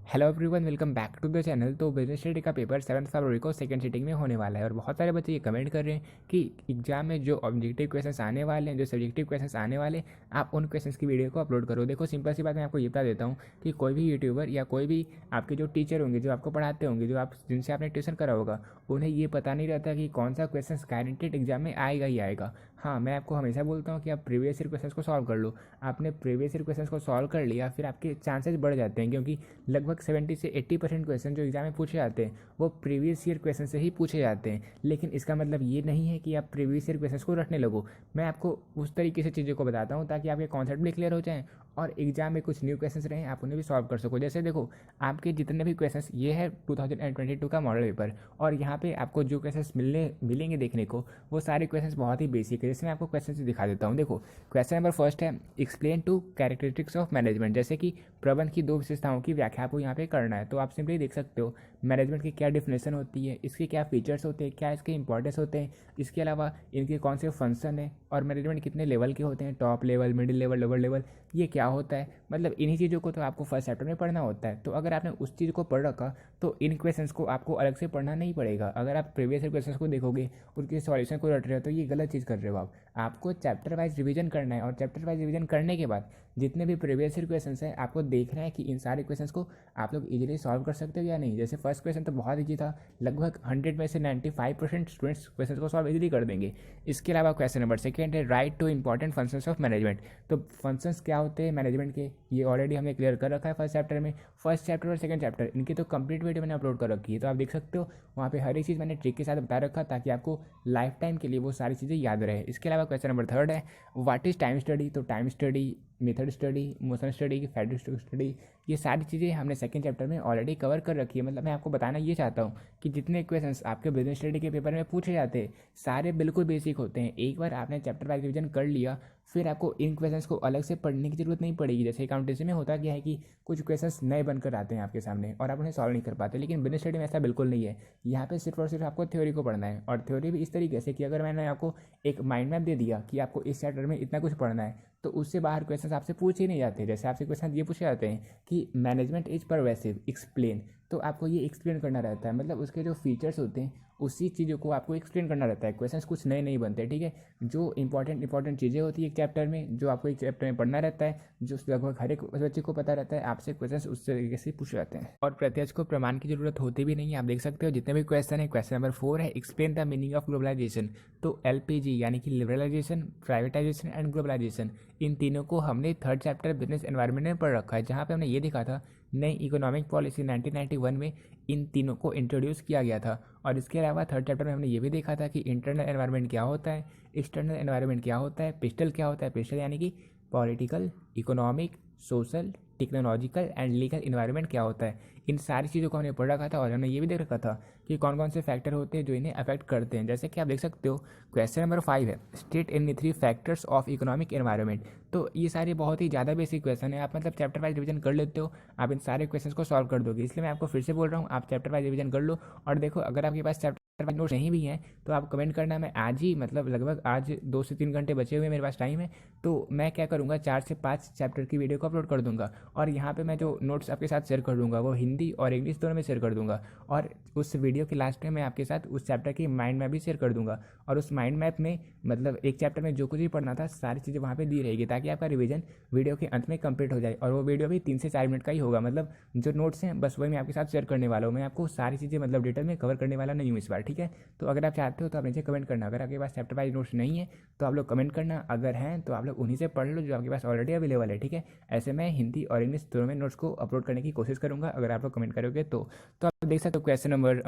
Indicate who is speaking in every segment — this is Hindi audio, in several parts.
Speaker 1: Hello everyone, welcome back to the channel. तो बिजनेस स्टडी का पेपर 7 फरवरी को सेकंड सिटिंग में होने वाला है और बहुत सारे बच्चे ये कमेंट कर रहे हैं कि एग्जाम में जो ऑब्जेक्टिव क्वेश्चंस आने वाले हैं, जो सब्जेक्टिव क्वेश्चंस आने वाले, आप उन क्वेश्चंस की वीडियो को अपलोड करो। देखो, सिंपल सी बात मैं आपको ये बता देता हूँ कि कोई भी यूट्यूबर या कोई भी आपके जो टीचर होंगे, जो आपको पढ़ाते होंगे, जो आप जिनसे आपने ट्यूशन करा होगा, उन्हें ये पता नहीं रहता कि कौन सा क्वेश्चन गारंटेड एग्जाम में आएगा ही आएगा। हाँ, मैं आपको हमेशा बोलता हूँ कि आप प्रीवियस ईयर क्वेश्चंस को सॉल्व कर लो। आपने प्रीवियस ईयर क्वेश्चंस को सॉल्व कर लिया, फिर आपके चांसेस बढ़ जाते हैं, क्योंकि लगभग 70 से 80% क्वेश्चन जो एग्जाम में पूछे जाते हैं वो प्रीवियस ईयर क्वेश्चन से ही पूछे जाते हैं। लेकिन इसका मतलब ये नहीं है कि आप प्रीवियस ईयर क्वेश्चन को रटने लगो। मैं आपको उस तरीके से चीज़ों को बताता हूँ ताकि आपके कॉन्सेप्ट भी क्लियर हो जाएँ और एग्जाम में कुछ न्यू क्वेश्चंस रहें, आप उन्हें भी सॉल्व कर सको। जैसे देखो, आपके जितने भी क्वेश्चंस, ये है 2022 का मॉडल पेपर, और यहाँ पे आपको जो क्वेश्चंस मिलेंगे देखने को, वो सारे क्वेश्चंस बहुत ही बेसिक है। जैसे मैं आपको क्वेश्चन दिखा देता हूँ। देखो, क्वेश्चन नंबर फर्स्ट है, explain to characteristics of management. जैसे कि प्रबंध की 2 विशेषताओं की व्याख्या आपको यहाँ पे करना है। तो आप सिंपली देख सकते हो मैनेजमेंट की क्या डिफिनेशन होती है, इसके क्या फीचर्स होते हैं, क्या इसके इंपॉर्टेंस होते हैं, इसके अलावा इनके कौन से फंक्शन है, और मैनेजमेंट कितने लेवल के होते हैं, top level, middle level, lower level, ये क्या होता है। मतलब इन्हीं चीज़ों को तो आपको फर्स्ट चैप्टर में पढ़ना होता है। तो अगर आपने उस चीज़ को पढ़ रखा तो इन क्वेश्चंस को आपको अलग से पढ़ना नहीं पड़ेगा। अगर आप प्रीवियस क्वेश्चंस को देखोगे, उनके सॉल्यूशन को रट रहे हो, तो ये गलत चीज़ कर रहे हो। आपको चैप्टर वाइज रिवीजन करना है, और चैप्टर वाइज रिवीजन करने के बाद जितने भी प्रीवियस ईयर क्वेश्चंस हैं, आपको देखना है कि इन सारे क्वेश्चंस को आप लोग इजीली सॉल्व कर सकते हो या नहीं। जैसे फर्स्ट क्वेश्चन तो बहुत ईजी था, लगभग 100 में से 95% स्टूडेंट्स क्वेश्चन को सॉल्व इजीली कर देंगे। इसके अलावा क्वेश्चन नंबर सेकंड है, write two important functions of management. तो फंक्शंस क्या होते हैं मैनेजमेंट के, ये ऑलरेडी हमने क्लियर कर रखा है फर्स्ट चैप्टर में। फर्स्ट चैप्टर और सेकंड चैप्टर, इनकी तो कंप्लीट वीडियो मैंने अपलोड कर रखी है, तो आप देख सकते हो वहाँ पे हर एक चीज़ मैंने ट्रिक के साथ बता रखा, ताकि आपको लाइफ टाइम के लिए वो सारी चीज़ें याद रहे। इसके अलावा क्वेश्चन नंबर थर्ड है, व्हाट इज़ टाइम स्टडी। तो time study, method study, motion study, factor study, ये सारी चीज़ें हमने सेकंड चैप्टर में ऑलरेडी कवर कर रखी है। मतलब मैं आपको बताना ये चाहता हूँ कि जितने क्वेश्चंस आपके बिजनेस स्टडी के पेपर में पूछे जाते हैं, सारे बिल्कुल बेसिक होते हैं। एक बार आपने चैप्टर वाइज रिविजन कर लिया, फिर आपको इन क्वेश्चंस को अलग से पढ़ने की जरूरत नहीं पड़ेगी। जैसे अकाउंटेंसी में होता क्या है कि कुछ क्वेश्चंस नए बनकर आते हैं आपके सामने और आप उन्हें सॉल्व नहीं कर पाते, लेकिन बिजनेस स्टडी में ऐसा बिल्कुल नहीं है। यहाँ पे सिर्फ और सिर्फ आपको थ्योरी को पढ़ना है, और थ्योरी भी इस तरीके से कि अगर मैंने आपको एक माइंड मैप दे दिया कि आपको इस चैप्टर में इतना कुछ पढ़ना है, तो उससे बाहर क्वेश्चंस आपसे पूछे नहीं जाते। जैसे आपसे क्वेश्चन ये पूछे जाते हैं कि मैनेजमेंट इज परवेसिव, एक्सप्लेन, तो आपको ये एक्सप्लेन करना रहता है। मतलब उसके जो फीचर्स होते हैं उसी चीज़ों को आपको एक्सप्लेन करना रहता है। क्वेश्चंस कुछ नए नहीं बनते, ठीक है। जो इंपॉर्टेंट चीज़ें होती है एक चैप्टर में, जो आपको एक चैप्टर में पढ़ना रहता है, जो लगभग हर एक बच्चे को पता रहता है, आपसे क्वेश्चंस उस तरीके से पूछे जाते हैं और प्रत्यक्ष को प्रमाण की जरूरत होती भी नहीं है। आप देख सकते हो जितने भी क्वेश्चन है। क्वेश्चन नंबर 4 है, explain the meaning of globalisation. तो LPG यानी कि लिबरलाइजेशन, प्राइवेटाइजेशन एंड ग्लोबलाइजेशन, इन तीनों को हमने थर्ड चैप्टर बिजनेस एनवायरनमेंट में पढ़ रखा है, जहाँ पे हमने ये देखा था नई इकोनॉमिक पॉलिसी 1991 में इन तीनों को इंट्रोड्यूस किया गया था। और इसके अलावा थर्ड चैप्टर में हमने ये भी देखा था कि इंटरनल एनवायरनमेंट क्या होता है, एक्सटर्नल एनवायरनमेंट क्या होता है, पिस्टल क्या होता है। पिस्टल यानी कि political, economic, social, technological and legal environment क्या होता है। इन सारी चीज़ों को हमने पढ़ रखा था और हमने ये भी देख रखा था कि कौन कौन से फैक्टर होते हैं जो इन्हें अफेक्ट करते हैं। जैसे कि आप देख सकते हो क्वेश्चन नंबर 5 है, state any 3 factors of economic environment. तो ये सारे बहुत ही ज़्यादा बेसिक क्वेश्चन है। आप मतलब चैप्टर वाइज रिवीजन कर लेते हो, आप इन सारे क्वेश्चन को सॉल्व कर दोगे। इसलिए मैं आपको फिर से बोल रहा हूँ, आप चैप्टर वाइज रिवीजन कर लो। और देखो, अगर आपके पास चैप्टर नोट्स नहीं भी हैं तो आप कमेंट करना। मैं आज ही, मतलब लगभग आज 2 से 3 घंटे बचे हुए मेरे पास टाइम है, तो मैं क्या करूँगा, 4 से 5 चैप्टर की वीडियो को अपलोड कर दूंगा। और यहाँ पे मैं जो नोट्स आपके साथ शेयर कर दूंगा वो हिंदी और इंग्लिश दोनों में शेयर कर दूंगा। और उस वीडियो के लास्ट में मैं आपके साथ उस चैप्टर की माइंड मैप भी शेयर कर दूंगा। और उस माइंड मैप में मतलब एक चैप्टर में जो कुछ भी पढ़ना था सारी चीज़ें वहाँ पे दी रहेगी, ताकि आपका रिवीजन वीडियो के अंत में कंप्लीट हो जाए। और वो वीडियो भी 3 से 4 मिनट का ही होगा। मतलब जो नोट्स हैं बस वही मैं आपके साथ शेयर करने वाला हूँ। मैं आपको सारी चीज़ें मतलब डिटेल में कवर करने वाला नहीं हूँ इस बार, ठीक है। तो अगर आप चाहते हो तो आप नीचे कमेंट करना। अगर आपके पास चैप्टर वाइज नोट्स नहीं है तो आप लोग कमेंट करना, अगर हैं तो आप लोग उन्हीं से पढ़ लो जो आपके पास ऑलरेडी अवेलेबल है, ठीक है। ऐसे मैं हिंदी और इंग्लिश दोनों में नोट्स को अपलोड करने की कोशिश करूंगा, अगर आप लोग कमेंट करोगे तो आप देख सकते हो क्वेश्चन नंबर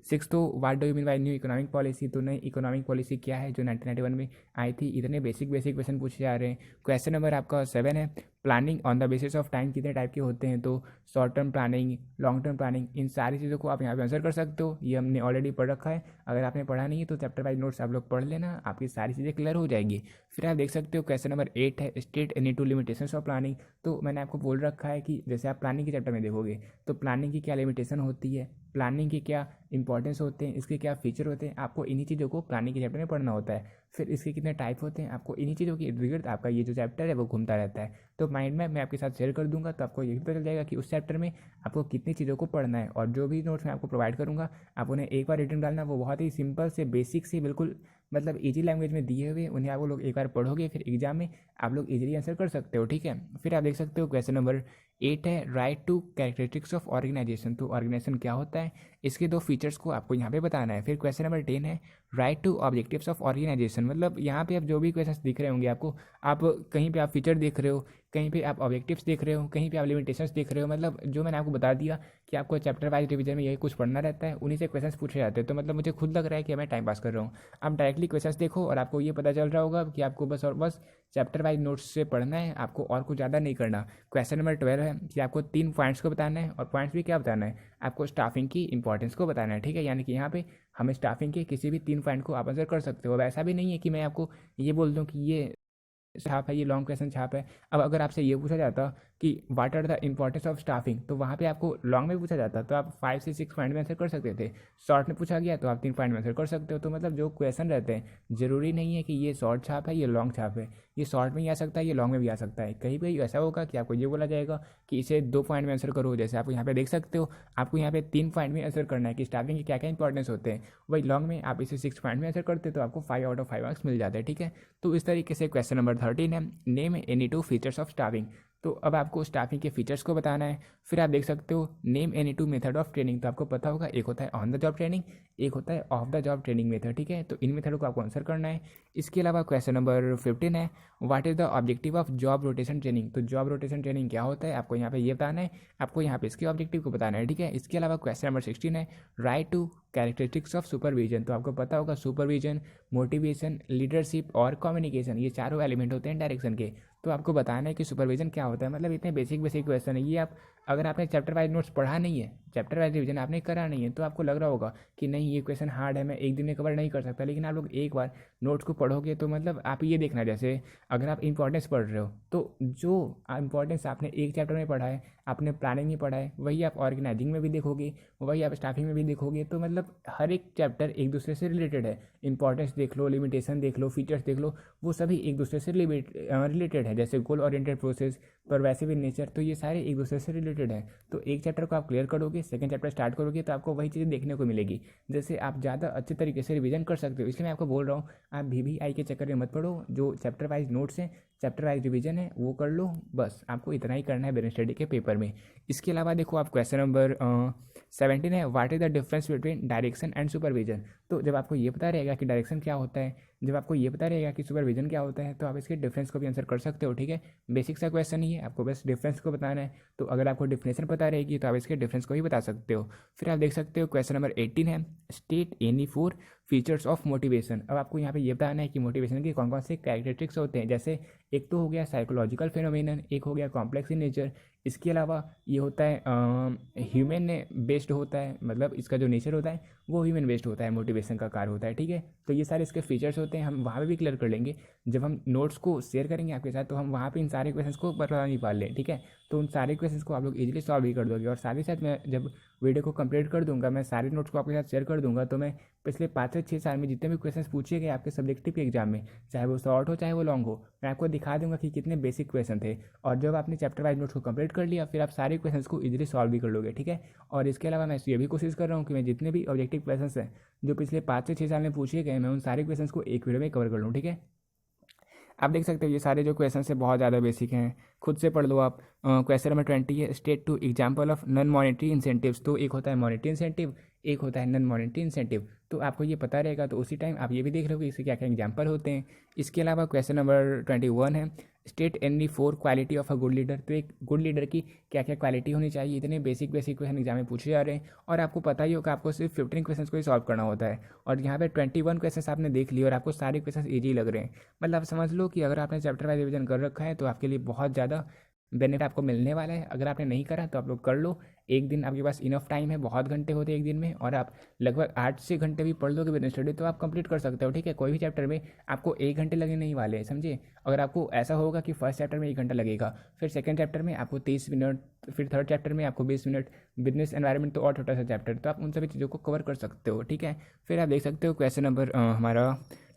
Speaker 1: 6, तो what do you mean by new economic policy. तो नई इकोनॉमिक पॉलिसी क्या है जो 1991 में आई थी। इतने बेसिक क्वेश्चन पूछे जा रहे हैं। क्वेश्चन नंबर आपका 7 है, planning on the basis of time कितने टाइप के होते हैं। तो short term planning, long term planning, इन सारी चीज़ों को आप यहाँ पे आंसर कर सकते हो। ये हमने ऑलरेडी पढ़ रखा है। अगर आपने पढ़ा नहीं है तो चैप्टर वाइज नोट्स आप लोग पढ़ लेना, आपकी सारी चीज़ें क्लियर हो जाएगी। फिर आप देख सकते हो क्वेश्चन नंबर 8 है, state any two limitations of planning. तो मैंने आपको बोल रखा है कि जैसे आप प्लानिंग के चैप्टर में देखोगे तो प्लानिंग की क्या लिमिटेशन होती है, प्लानिंग के क्या इंपॉर्टेंस होते हैं, इसके क्या फीचर होते हैं, आपको इन्हीं चीज़ों को प्लानिंग के चैप्टर में पढ़ना होता है। फिर इसके कितने टाइप होते हैं, आपको इन्हीं चीज़ों की इर्द गिर्द आपका ये जो चैप्टर है वो घूमता रहता है। तो माइंड मैप मैं आपके साथ शेयर कर दूंगा, तो आपको ये भी पता चल जाएगा कि उस चैप्टर में आपको कितनी चीज़ों को पढ़ना है। और जो भी नोट्स मैं आपको प्रोवाइड करूँगा आप उन्हें एक बार रिटर्न डालना, वो बहुत ही सिंपल से बेसिक से बिल्कुल मतलब इजी लैंग्वेज में दिए हुए, उन्हें आप लोग एक बार पढ़ोगे फिर एग्जाम में आप लोग इजीली आंसर कर सकते हो, ठीक है। फिर आप देख सकते हो क्वेश्चन नंबर 8 है, write two characteristics of organisation. तो ऑर्गेनाइजेशन क्या होता है, इसके 2 फीचर्स को आपको यहाँ पे बताना है। फिर क्वेश्चन नंबर 10 है, write two objectives of organisation. मतलब यहाँ पे आप जो भी क्वेश्चन दिख रहे होंगे आपको, आप कहीं पे आप फीचर देख रहे हो, कहीं पे आप ऑब्जेक्टिव्स देख रहे हो, कहीं पे आप लिमिटेशंस देख रहे हो, मतलब जो मैंने आपको बता दिया कि आपको चैप्टर वाइज रिवीजन में यही कुछ पढ़ना रहता है, उन्हीं से क्वेश्चंस पूछे जाते हैं। तो मतलब मुझे खुद लग रहा है कि मैं टाइम पास कर रहा हूँ। आप डायरेक्टली क्वेश्चंस देखो और आपको ये पता चल रहा होगा कि आपको बस और बस चैप्टर वाइज नोट्स से पढ़ना है, आपको और कुछ ज़्यादा नहीं करना। क्वेश्चन नंबर 12 है कि आपको 3 पॉइंट्स को बताना है, और पॉइंट्स भी क्या बताना है, आपको स्टाफिंग की इंपॉर्टेंस को बताना है, ठीक है। यानी कि यहाँ पे हमें स्टाफिंग के किसी भी 3 पॉइंट को आप आंसर कर सकते हो। अब ऐसा भी नहीं है कि मैं आपको ये बोल दूँ कि ये छाप है, ये लॉन्ग क्वेश्चन छाप है। अब अगर आपसे ये पूछा जाता कि what are the importance of staffing, तो वहाँ पे आपको लॉन्ग में पूछा जाता तो आप 5 से 6 पॉइंट में आंसर कर सकते थे। शॉर्ट में पूछा गया तो आप 3 पॉइंट में आंसर कर सकते हो। तो मतलब जो क्वेश्चन रहते हैं ज़रूरी नहीं है कि ये शॉर्ट छाप है, ये लॉन्ग छाप है, ये शॉर्ट में भी आ सकता है, ये लॉन्ग में भी आ सकता है। कहीं कहीं ऐसा होगा कि आपको ये बोला जाएगा कि इसे 2 पॉइंट में आंसर करो। जैसे आप यहाँ पे देख सकते हो, आपको यहाँ पे 3 पॉइंट में आंसर करना है कि स्टाफिंग के क्या क्या इंपॉर्टेंस होते हैं। वही लॉन्ग में आप इसे 6 पॉइंट में आंसर करते तो आपको 5 आउट ऑफ 5 मार्क्स मिल जाते हैं, ठीक है। तो इस तरीके से क्वेश्चन नंबर 13 है, name any 2 features of staffing. तो अब आपको स्टाफिंग के फीचर्स को बताना है। फिर आप देख सकते हो name any 2 method of training. तो आपको पता होगा एक होता है ऑन द जॉब ट्रेनिंग, एक होता है of the job training method, ठीक है। तो इन मेथड को आपको आंसर करना है। इसके अलावा क्वेश्चन नंबर 15 है, what is the objective of job rotation training. तो जॉब रोटेशन ट्रेनिंग क्या होता है, आपको यहाँ पे ये बताना है, आपको यहाँ पे इसके ऑब्जेक्टिव को बताना है, ठीक है। इसके अलावा क्वेश्चन नंबर 16 है, write two characteristics of supervision. तो आपको पता होगा सुपरविजन, मोटिवेशन, लीडरशिप और कम्युनिकेशन, ये चारों एलिमेंट होते हैं डायरेक्शन के। तो आपको बताना है कि सुपरविजन क्या होता है। मतलब इतने बेसिक बेसिक क्वेश्चन है ये। आप अगर आपने चैप्टर वाइज नोट्स पढ़ा नहीं है, चैप्टर वाइज रिवीजन आपने करा नहीं है, तो आपको लग रहा होगा कि नहीं ये क्वेश्चन हार्ड है, मैं एक दिन में कवर नहीं कर सकता। लेकिन आप लोग एक बार नोट्स को पढ़ोगे तो मतलब आप ये देखना, जैसे अगर आप इंपॉर्टेंस पढ़ रहे हो तो जो इंपॉर्टेंस आपने एक चैप्टर में पढ़ा है, आपने प्लानिंग में पढ़ा है, वही आप ऑर्गेनाइजिंग में भी देखोगे, वही आप स्टाफिंग में भी देखोगे। तो मतलब हर एक चैप्टर एक दूसरे से रिलेटेड है। इंपॉर्टेंस देख लो, लिमिटेशन देख लो, फीचर्स देख लो, वो सभी एक दूसरे से रिलेटेड है। जैसे goal oriented process, pervasive in nature, तो ये सारे एक दूसरे से रिलेटेड है। तो एक चैप्टर को आप क्लियर करोगे, सेकंड चैप्टर स्टार्ट करोगे तो आपको वही चीज़ें देखने को मिलेगी, जैसे आप ज़्यादा अच्छे तरीके से रिवीजन कर सकते हो। इसलिए मैं आपको बोल रहा हूँ आप VVI के चक्कर में मत पढ़ो। जो चैप्टर वाइज नोट्स हैं, चैप्टर वाइज रिवीजन है, वो कर लो, बस आपको इतना ही करना है बिजनेस स्टडी के पेपर में। इसके अलावा देखो आप क्वेश्चन नंबर 17 है, what is the difference between direction and supervision. तो जब आपको ये पता रहेगा कि डायरेक्शन क्या होता है, जब आपको ये पता रहेगा कि सुपरविजन क्या होता है, तो आप इसके डिफरेंस को भी आंसर कर सकते हो, ठीक है। बेसिक सा क्वेश्चन ही है, आपको बस डिफरेंस को बताना है। तो अगर आपको डिफिनेशन पता रहेगी तो आप इसके डिफरेंस को भी बता सकते हो। फिर आप देख सकते हो क्वेश्चन नंबर 18 है, state any 4 features of motivation. अब आपको यहाँ पे ये बताना है कि मोटिवेशन के कौन कौन से कैरेक्टरिस्टिक्स होते हैं। जैसे एक तो हो गया साइकोलॉजिकल फिनोमिनन, एक हो गया कॉम्प्लेक्स इन नेचर, इसके अलावा ये होता है ह्यूमन बेस्ड होता है, मतलब इसका जो नेचर होता है वो ह्यूमन बेस्ड होता है, मोटिवेशन का कार्य होता है, ठीक है। तो ये सारे इसके फीचर्स होते हैं, हम वहाँ पे भी क्लियर कर लेंगे। जब हम नोट्स को शेयर करेंगे आपके साथ तो हम वहाँ पे इन सारे क्वेश्चंस को बता नहीं पा लें, ठीक है। तो उन सारे क्वेश्चंस को आप लोग इजीली सॉल्व भी कर दोगे। और साथ ही साथ मैं जब वीडियो को कंप्लीट कर दूंगा, मैं सारे नोट्स को आपके साथ शेयर कर दूंगा, तो मैं पिछले 5 से 6 साल में जितने भी क्वेश्चंस पूछे गए आपके सब्जेक्टिव के एग्जाम में, चाहे वो शॉर्ट हो चाहे वो लॉन्ग हो, मैं आपको दिखा दूंगा कि कितने बेसिक क्वेश्चन थे। और जब आपने चैप्टर वाइज नोट्स को कंप्लीट कर लिया फिर आप सारे क्वेश्चंस को इजीली सॉल्व भी कर लोगे, ठीक है। और इसके अलावा मैं ये भी कोशिश कर रहा हूँ कि मैं जितने भी ऑब्जेक्टिव क्वेश्चन हैं जो पिछले 5 से 6 साल में पूछे गए, मैं उन सारे क्वेश्चंस को एक वीडियो में कवर कर लूँ, ठीक है। आप देख सकते हो ये सारे जो क्वेश्चन है बहुत ज़्यादा बेसिक हैं, खुद से पढ़ लो आप। क्वेश्चन नंबर 20 है, state two example of non monetary incentives. तो एक होता है मॉनेटरी इंसेंटिव, एक होता है नॉन मॉनेटरी इंसेंटिव। तो आपको ये पता रहेगा तो उसी टाइम आप ये भी देख रहे हो कि इसके क्या क्या एग्जाम्पल होते हैं। इसके अलावा क्वेश्चन नंबर 21 है, state any 4 quality of a good leader. तो एक गुड लीडर की क्या क्या क्वालिटी होनी चाहिए। इतने बेसिक बेसिक क्वेश्चन एग्जाम में पूछे जा रहे हैं और आपको पता ही होगा आपको सिर्फ 15 क्वेश्चन को ही सॉल्व करना होता है। और यहाँ पे 21 क्वेश्चन आपने देख लिए और आपको सारे क्वेश्चन ईजी लग रहे हैं। मतलब आप समझ लो कि अगर आपने चैप्टर वाइज रिवीजन कर रखा है तो आपके लिए बहुत ज़्यादा बेनिफिट आपको मिलने वाला है। अगर आपने नहीं करा तो आप लोग कर लो, एक दिन आपके पास इनफ टाइम है, बहुत घंटे होते हैं एक दिन में, और आप लगभग 8 से घंटे भी पढ़ लोगे बिजनेस स्टडी तो आप कंप्लीट कर सकते हो, ठीक है। कोई भी चैप्टर में आपको 1 घंटे लगने नहीं वाले, समझे। अगर आपको ऐसा होगा कि फर्स्ट चैप्टर में 1 घंटा लगेगा, फिर सेकंड चैप्टर में आपको 30 मिनट तो फिर थर्ड चैप्टर में आपको 20 मिनट, बिजनेस एनवायरनमेंट तो और छोटा सा चैप्टर, तो आप उन सभी चीज़ों को कवर कर सकते हो, ठीक है। फिर आप देख सकते हो क्वेश्चन नंबर हमारा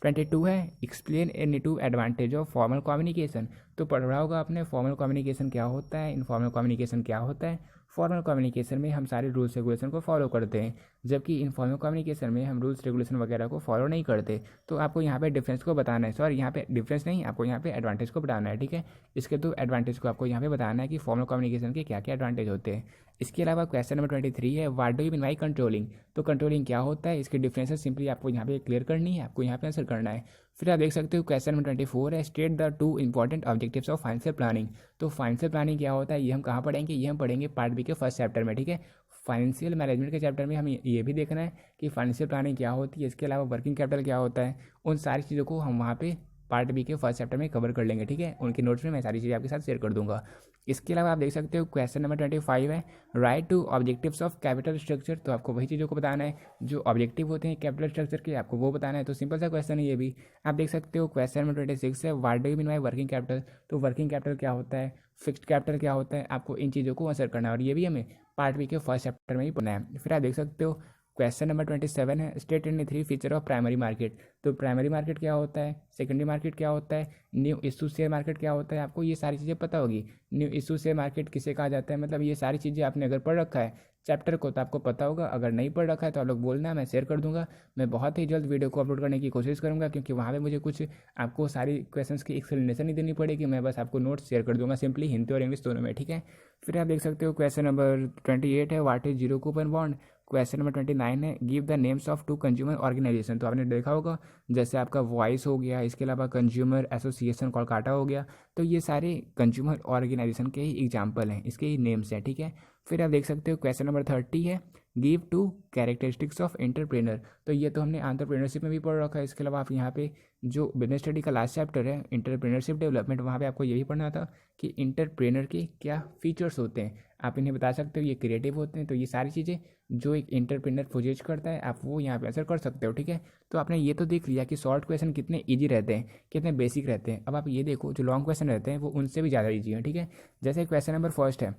Speaker 1: 22 है, explain any two advantage of formal communication. तो पढ़ा होगा आपने फॉर्मल कम्युनिकेशन क्या होता है, इनफॉर्मल कम्युनिकेशन क्या होता है। फॉर्मल कम्युनिकेशन में हम सारे रूल्स रेगुलेशन को फॉलो करते हैं, जबकि इनफॉर्मल कम्युनिकेशन में हम रूल्स रेगुलेशन वगैरह को फॉलो नहीं करते। तो आपको यहाँ पे डिफरेंस को बताना है, सॉरी यहाँ पे डिफरेंस नहीं, आपको यहाँ पे एडवांटेज को बताना है, ठीक है। इसके तो एडवांटेज को आपको यहाँ पे बताना है कि फॉर्मल कम्युनिकेशन के क्या क्या एडवांटेज होते हैं। इसके अलावा क्वेश्चन नंबर 23 है, what do you mean by controlling. तो कंट्रोलिंग क्या होता है, इसके डिफरेंसेस सिंपली आपको यहाँ पे क्लियर करनी है, आपको यहाँ पे आंसर करना है। फिर आप देख सकते हो क्वेश्चन नंबर 24 है, state the 2 important objectives of financial planning. तो फाइनेंशियल प्लानिंग क्या होता है, ये हम कहाँ पढ़ेंगे, ये हम पढ़ेंगे पार्ट बी के फर्स्ट चैप्टर में, ठीक है। फाइनेंशियल मैनेजमेंट के चैप्टर में हमें ये भी देखना है कि फाइनेंशियल प्लानिंग क्या होती है, इसके अलावा वर्किंग कैपिटल क्या होता है, उन सारी चीज़ों को हम वहाँ पे पार्ट बी के फर्स्ट चैप्टर में कवर कर लेंगे, ठीक है। उनके नोट्स में मैं सारी चीज़ें आपके साथ शेयर कर दूंगा। इसके अलावा आप देख सकते हो क्वेश्चन नंबर 25 है, write two objectives of capital structure. तो आपको वही चीज़ों को बताना है जो ऑब्जेक्टिव होते हैं कैपिटल स्ट्रक्चर के, आपको वो बताना है। तो सिंपल सा क्वेश्चन है ये भी। आप देख सकते हो क्वेश्चन नंबर 26 है, what do you mean by working capital. तो वर्किंग कैपिटल क्या होता है, फिक्स्ड कैपिटल क्या होता है, आपको इन चीज़ों को आंसर करना है, और ये भी हमें पार्ट बी के फर्स्ट चैप्टर में ही पढ़ना है। फिर आप देख सकते हो क्वेश्चन नंबर 27 है, state any 3 feature of primary market. तो प्राइमरी मार्केट क्या होता है, सेकेंडरी मार्केट क्या होता है, न्यू इशू शेयर मार्केट क्या होता है, आपको ये सारी चीज़ें पता होगी। न्यू इशू शेयर मार्केट किसे कहा जाता है, मतलब ये सारी चीज़ें आपने अगर पढ़ रखा है चैप्टर को तो आपको पता होगा, अगर नहीं पढ़ रखा है तो आप लोग बोलना, मैं शेयर कर दूंगा। मैं बहुत ही जल्द वीडियो को अपलोड करने की कोशिश करूंगा, क्योंकि वहाँ पे मुझे कुछ आपको सारी क्वेश्चंस की एक्सप्लेनेशन नहीं देनी पड़ेगी, मैं बस आपको नोट्स शेयर कर दूंगा सिंपली हिंदी और इंग्लिश दोनों में, ठीक है। फिर आप देख सकते हो क्वेश्चन नंबर 28 है, what is zero coupon bond. Question number 29 है, give the names of 2 consumer organisation. तो आपने देखा होगा जैसे आपका वॉइस हो गया, इसके अलावा कंज्यूमर एसोसिएशन कोलकाता हो गया, तो ये सारे कंज्यूमर ऑर्गेनाइजेशन के ही एग्जाम्पल हैं, इसके ही नेम्स हैं, ठीक है। फिर आप देख सकते हो क्वेश्चन नंबर 30 है, गिव 2 कैरेक्टरिस्टिक्स ऑफ एंटरप्रेनर। तो ये तो हमने एंटरप्रेन्योरशिप में भी पढ़ रखा है। इसके अलावा आप यहाँ पे जो बिजनेस स्टडी का लास्ट चैप्टर है एंटरप्रेन्योरशिप डेवलपमेंट, वहाँ पे आपको ये भी पढ़ना था कि एंटरप्रेनर के क्या फीचर्स होते हैं, आप इन्हें बता सकते हो, ये क्रिएटिव होते हैं। तो ये सारी चीज़ें जो एक एंटरप्रेनर पोजेज करता है आप वो यहाँ पे आंसर कर सकते हो, ठीक है। तो आपने ये तो देख लिया कि शॉर्ट क्वेश्चन कितने ईजी रहते हैं, कितने बेसिक रहते हैं। अब आप ये देखो जो लॉन्ग क्वेश्चन रहते हैं वो उनसे भी ज़्यादा ईजी है, ठीक है। जैसे क्वेश्चन नंबर फर्स्ट है,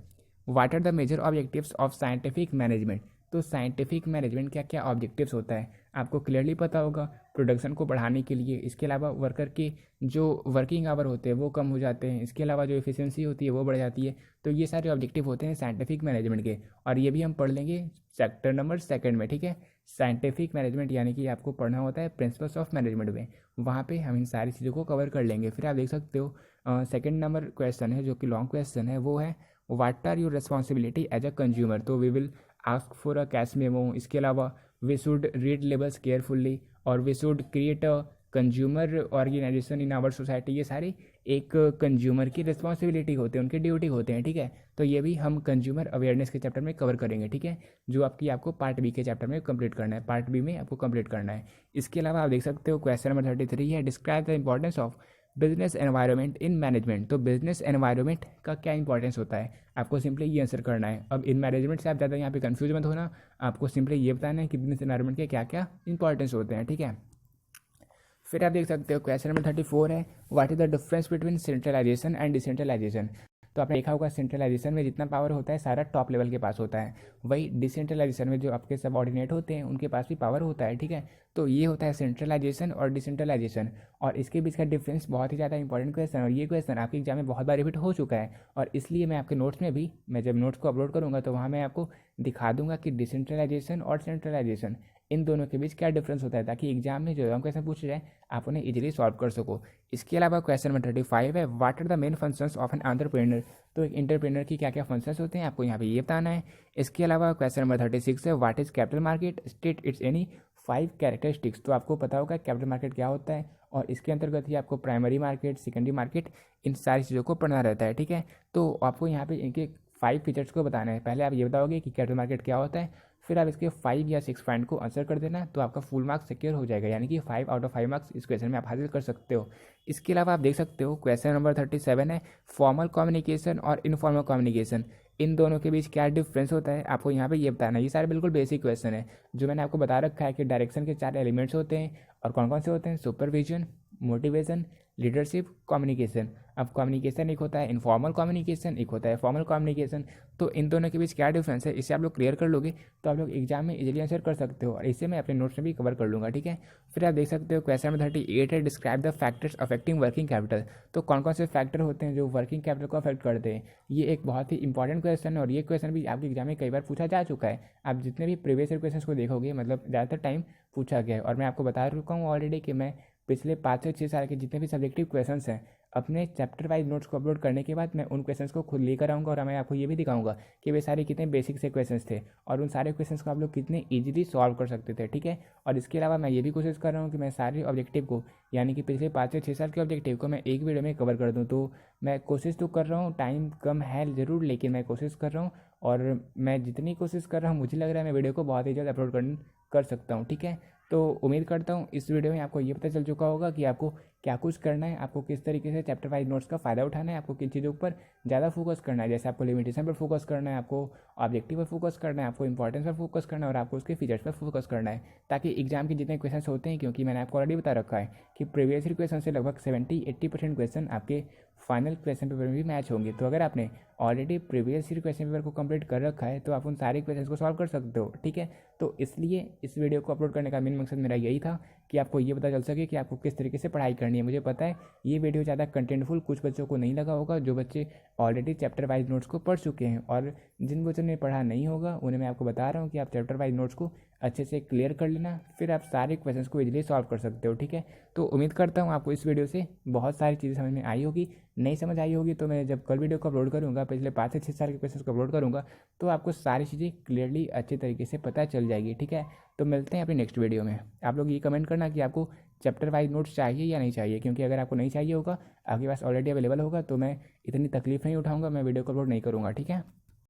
Speaker 1: what are the major objectives of scientific management. तो साइंटिफिक मैनेजमेंट क्या क्या ऑब्जेक्टिव्स होता है आपको क्लियरली पता होगा, प्रोडक्शन को बढ़ाने के लिए। इसके अलावा वर्कर के जो वर्किंग आवर होते हैं वो कम हो जाते हैं, इसके अलावा जो एफिशिएंसी होती है वो बढ़ जाती है। तो ये सारे ऑब्जेक्टिव होते हैं साइंटिफिक मैनेजमेंट के, और ये भी हम पढ़ लेंगे चैप्टर नंबर 2 में, ठीक है। साइंटिफिक मैनेजमेंट यानी कि आपको पढ़ना होता है प्रिंसिपल्स ऑफ मैनेजमेंट में, वहाँ पे हम इन सारी चीज़ों को कवर कर लेंगे। फिर आप देख सकते हो सेकेंड नंबर क्वेश्चन है जो कि लॉन्ग क्वेश्चन है, वो है what are your responsibility as a consumer. तो we will ask for a cash memo. इसके अलावा we should read labels carefully, और we should create a consumer organisation in our society. ये सारी एक कंज्यूमर की रिस्पॉन्सिबिलिटी होते हैं, उनके ड्यूटी होते हैं, ठीक है। तो ये भी हम कंज्यूमर अवेयरनेस के चैप्टर में कवर करेंगे, ठीक है, जो आपको पार्ट बी के चैप्टर में कंप्लीट करना है, पार्ट बी में आपको कंप्लीट करना है। इसके अलावा आप देख सकते हो क्वेश्चन नंबर 33 है, describe the importance of business environment in management. तो बिजनेस एनवायरनमेंट का क्या इंपॉर्टेंस होता है, आपको सिंपली ये आंसर करना है। अब इन मैनेजमेंट से आप ज़्यादा यहाँ पे कंफ्यूज मत होना, आपको सिंपली ये बताना है कि बिजनेस एनवायरनमेंट के क्या क्या इंपॉर्टेंस होते हैं, ठीक है। फिर आप देख सकते हो क्वेश्चन नंबर 34 है, what is the difference between centralisation and decentralisation. तो आपने देखा होगा सेंट्रलाइजेशन में जितना पावर होता है सारा टॉप लेवल के पास होता है, वही डिसेंट्रलाइजेशन में जो आपके सबऑर्डिनेट होते हैं उनके पास भी पावर होता है, ठीक है। तो ये होता है सेंट्रलाइजेशन और डिसेंट्रलाइजेशन, और इसके बीच का डिफरेंस बहुत ही ज़्यादा इंपॉर्टेंट क्वेश्चन, और ये क्वेश्चन आपके एग्जाम में बहुत बार रिपीट हो चुका है, और इसलिए मैं आपके नोट्स में भी, मैं जब नोट्स को अपलोड करूँगा तो वहाँ मैं आपको दिखा दूंगा कि डिसेंट्रलाइजेशन और सेंट्रलाइजेशन इन दोनों के बीच क्या डिफरेंस होता है, ताकि एग्जाम में जो हम क्वेश्चन पूछ जाए आप उन्हें इजीली सॉल्व कर सको। इसके अलावा क्वेश्चन नंबर 35 है, what are the main functions of an entrepreneur. तो एक एंटरप्रेन्योर की क्या क्या फंक्शंस होते हैं आपको यहाँ पे ये बताना है। इसके अलावा क्वेश्चन नंबर 36 है, what is capital market, state it's any 5 characteristics. तो आपको पता होगा कैपिटल मार्केट क्या होता है, और इसके अंतर्गत ही आपको प्राइमरी मार्केट, सेकेंडरी मार्केट, इन सारी चीज़ों को पढ़ना रहता है, ठीक है। तो आपको यहाँ पे इनके 5 फीचर्स को बताना है। पहले आप ये बताओगे कि कैपिटल मार्केट क्या होता है, फिर आप इसके 5 या 6 पॉइंट को आंसर कर देना, तो आपका फुल मार्क्स सिक्योर हो जाएगा, यानी कि 5 आउट ऑफ 5 मार्क्स इस क्वेश्चन में आप हासिल कर सकते हो। इसके अलावा आप देख सकते हो क्वेश्चन नंबर 37 है, फॉर्मल कम्युनिकेशन और इनफॉर्मल कम्युनिकेशन, इन दोनों के बीच क्या डिफरेंस होता है आपको यहाँ पे ये बताना है। ये सारे बिल्कुल बेसिक क्वेश्चन है जो मैंने आपको बता रखा है कि डायरेक्शन के 4 एलिमेंट्स होते हैं, और कौन कौन से होते हैं, सुपरविजन, मोटिवेशन, लीडरशिप, कम्युनिकेशन। अब कम्युनिकेशन एक होता है इनफॉर्मल कम्युनिकेशन, एक होता है फॉर्मल कम्युनिकेशन। तो इन दोनों के बीच क्या डिफरेंस है, इसे आप लोग क्लियर कर लोगे तो आप लोग एग्जाम में इजीली आंसर कर सकते हो, और इसे मैं अपने नोट्स में भी कवर कर लूँगा, ठीक है। फिर आप देख सकते हो क्वेश्चन नंबर 38 है, describe the factors affecting working capital. तो कौन कौन से फैक्टर होते हैं जो वर्किंग कैपिटल को अफेक्ट करते हैं। ये एक बहुत ही इंपॉर्टेंट क्वेश्चन है, और ये क्वेश्चन भी आपके एग्जाम में कई बार पूछा जा चुका है। आप जितने भी प्रीवियस ईयर क्वेश्चन को देखोगे, मतलब ज़्यादातर टाइम पूछा गया है। और मैं आपको बता चुका हूँ ऑलरेडी कि मैं पिछले 5 से 6 साल के जितने भी सब्जेक्टिव क्वेश्चंस हैं, अपने चैप्टर वाइज नोट्स को अपलोड करने के बाद मैं उन क्वेश्चंस को खुद लेकर आऊँगा, और मैं आपको ये भी दिखाऊंगा कि वे सारे कितने बेसिक से क्वेश्चंस थे, और उन सारे क्वेश्चंस को आप लोग कितने ईजिली सॉल्व कर सकते थे, ठीक है। और इसके अलावा मैं ये भी कोशिश कर रहा हूँ कि मैं सारे ऑब्जेक्टिव को, यानी कि पिछले 5 से 6 साल के ऑब्जेक्टिव को मैं एक वीडियो में कवर कर दूँ। तो मैं कोशिश तो कर रहा हूँ, टाइम कम है ज़रूर, लेकिन मैं कोशिश कर रहा हूँ, और मैं जितनी कोशिश कर रहा हूँ मुझे लग रहा है मैं वीडियो को बहुत ही जल्द अपलोड कर सकता हूँ, ठीक है। तो उम्मीद करता हूँ इस वीडियो में आपको ये पता चल चुका होगा कि आपको क्या कुछ करना है, आपको किस तरीके से चैप्टर वाइज नोट्स का फ़ायदा उठाना है, आपको किन चीज़ों पर ज़्यादा फोकस करना है। जैसे आपको लिमिटेशन पर फोकस करना है, आपको ऑब्जेक्टिव पर फोकस करना है, आपको इंपॉर्टेंस पर फोकस करना है, और आपको उसके फीचर्स पर फोकस करना है, ताकि एग्जाम के जितने क्वेश्चन होते हैं, क्योंकि मैंने आपको ऑलरेडी बता रखा है कि प्रीवियस ईयर क्वेश्चन से लगभग 70-80% क्वेश्चन आपके फाइनल क्वेश्चन पेपर में भी मैच होंगे। तो अगर आपने already previous year question paper को कंप्लीट कर रखा है तो आप उन सारे क्वेश्चन को सॉल्व कर सकते हो, ठीक है। तो इसलिए इस वीडियो को अपलोड करने का मेन मकसद मेरा यही था कि आपको ये पता चल सके कि आपको किस तरीके से पढ़ाई करनी है। मुझे पता है ये वीडियो ज़्यादा कंटेंटफुल कुछ बच्चों को नहीं लगा होगा, जो बच्चे ऑलरेडी चैप्टर वाइज नोट्स को पढ़ चुके हैं, और जिन बच्चों ने पढ़ा नहीं होगा उन्हें मैं आपको बता रहा हूँ कि आप चैप्टर वाइज नोट्स को अच्छे से क्लियर कर लेना, फिर आप सारे क्वेश्चंस को इजीली सॉल्व कर सकते हो, ठीक है। तो उम्मीद करता हूँ आपको इस वीडियो से बहुत सारी चीज़ें समझ में आई होगी। नहीं समझ आई होगी तो मैं जब कल वीडियो को अपलोड करूँगा, पिछले 5 से 6 साल के क्वेश्चन को अपलोड करूँगा, तो आपको सारी चीज़ें क्लियरली अच्छे तरीके से पता चल जाएगी, ठीक है। तो मिलते हैं अपनी नेक्स्ट वीडियो में। आप लोग ये कमेंट करना कि आपको चैप्टर वाइज नोट्स चाहिए या नहीं चाहिए, क्योंकि अगर आपको नहीं चाहिए होगा, आपके पास ऑलरेडी अवेलेबल होगा, तो मैं इतनी तकलीफ नहीं उठाऊँगा, मैं वीडियो को अपलोड नहीं करूँगा, ठीक है।